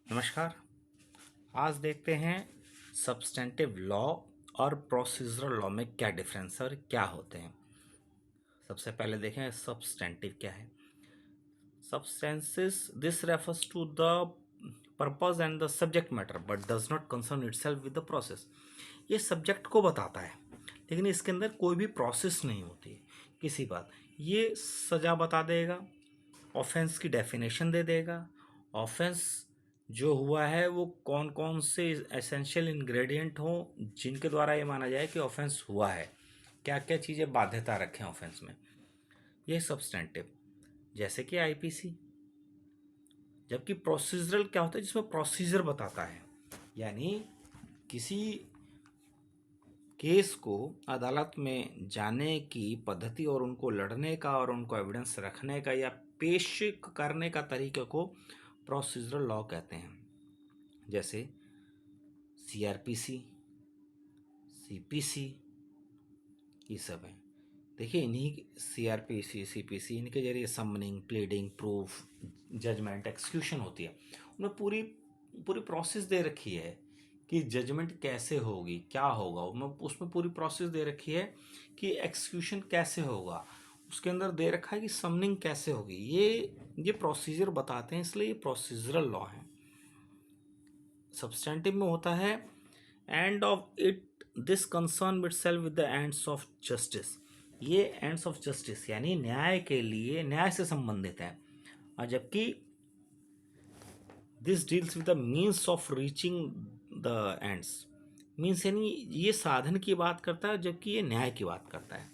नमस्कार। आज देखते हैं सब्सटेंटिव लॉ और प्रोसीजरल लॉ में क्या डिफरेंस है और क्या होते हैं। सबसे पहले देखें सब्सटेंटिव क्या है। Substances this refers to the purpose and the subject matter but does not concern itself with the process. ये सब्जेक्ट को बताता है लेकिन इसके अंदर कोई भी प्रोसेस नहीं होती किसी बात। ये सज़ा बता देगा, ऑफेंस की डेफिनेशन दे देगा, ऑफेंस जो हुआ है वो कौन कौन से एसेंशियल इंग्रेडिएंट हों जिनके द्वारा ये माना जाए कि ऑफेंस हुआ है, क्या क्या चीज़ें बाध्यता रखें ऑफेंस में। ये सब्सटेंटिव जैसे कि आईपीसी। जबकि प्रोसीजरल क्या होता है, जिसमें प्रोसीजर बताता है, यानी किसी केस को अदालत में जाने की पद्धति और उनको लड़ने का और उनको एविडेंस रखने का या पेश करने का तरीके को प्रोसीजरल लॉ कहते हैं। जैसे सीआरपीसी, सीपीसी, ये सब है। देखिए इन्हीं सीआरपीसी सीपीसी इनके जरिए summoning, pleading, proof, judgment, execution होती है। उनमें पूरी पूरी प्रोसेस दे रखी है कि जजमेंट कैसे होगी, क्या होगा। उसमें पूरी प्रोसेस दे रखी है कि एक्सक्यूशन कैसे होगा। उसके अंदर दे रखा है कि समनिंग कैसे होगी। ये प्रोसीजर बताते हैं, इसलिए ये प्रोसीजरल लॉ है। सब्सटेंटिव में होता है end of it this concern itself with the ends of justice. ये एंड्स ऑफ जस्टिस यानी न्याय के लिए, न्याय से संबंधित है। और जबकि this deals with the means of reaching the ends, means यानी ये साधन की बात करता है जबकि ये न्याय की बात करता है।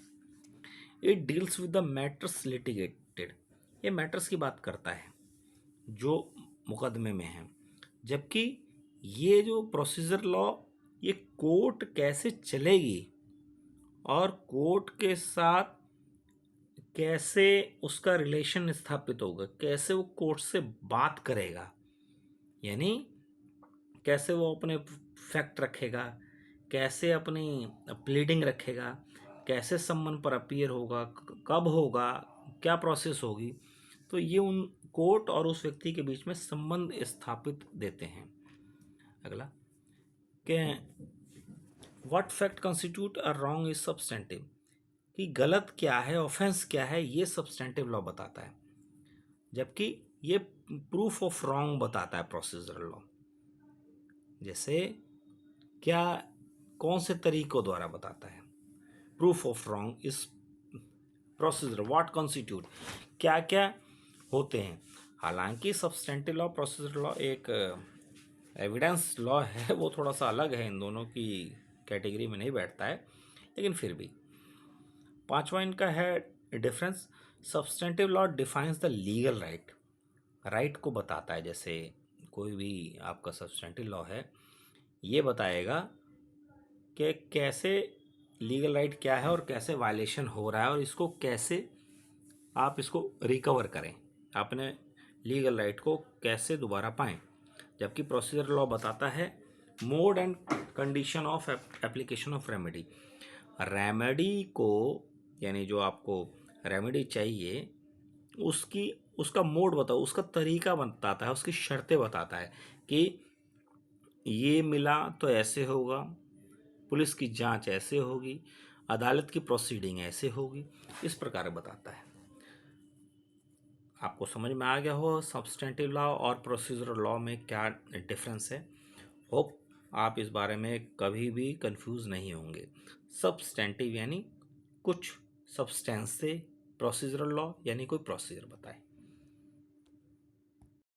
It deals with the matters litigated, ये मैटर्स की बात करता है जो मुकदमे में है। जबकि ये जो प्रोसीजर लॉ, ये कोर्ट कैसे चलेगी और कोर्ट के साथ कैसे उसका रिलेशन स्थापित होगा, कैसे वो कोर्ट से बात करेगा, यानी कैसे वो अपने फैक्ट रखेगा, कैसे अपनी प्लीडिंग रखेगा, कैसे सम्मन पर अपीयर होगा, कब होगा, क्या प्रोसेस होगी। तो ये उन कोर्ट और उस व्यक्ति के बीच में संबंध स्थापित देते हैं। अगला कि what fact constitute a wrong is substantive, कि गलत क्या है, ऑफेंस क्या है, ये सब्सटेंटिव लॉ बताता है। जबकि ये प्रूफ ऑफ रॉन्ग बताता है प्रोसीजरल लॉ। जैसे क्या, कौन से तरीकों द्वारा बताता है। Proof of wrong is procedure what constitute, क्या क्या होते हैं। हालांकि सब्सटेंटिव लॉ प्रोसीजरल लॉ एक एविडेंस लॉ है, वो थोड़ा सा अलग है, इन दोनों की कैटेगरी में नहीं बैठता है, लेकिन फिर भी। पांचवा इनका है difference, substantive law defines the legal right, right को बताता है। जैसे कोई भी आपका सब्सटेंटिव लॉ है, ये बताएगा कि कैसे लीगल राइट क्या है और कैसे वायलेशन हो रहा है और इसको कैसे आप इसको रिकवर करें, अपने लीगल राइट को कैसे दोबारा पाएं। जबकि प्रोसीजर लॉ बताता है mode and condition of application of remedy, remedy को, यानी जो आपको रेमेडी चाहिए उसकी, उसका मोड बताओ, उसका तरीका बताता है, उसकी शर्तें बताता है कि ये मिला तो ऐसे होगा, पुलिस की जांच ऐसे होगी, अदालत की प्रोसीडिंग ऐसे होगी, इस प्रकार बताता है। आपको समझ में आ गया हो सब्सटेंटिव लॉ और प्रोसीजरल लॉ में क्या डिफरेंस है। होप आप इस बारे में कभी भी कंफ्यूज नहीं होंगे। सब्सटेंटिव यानी कुछ सब्सटेंस से, प्रोसीजरल लॉ यानी कोई प्रोसीजर बताए।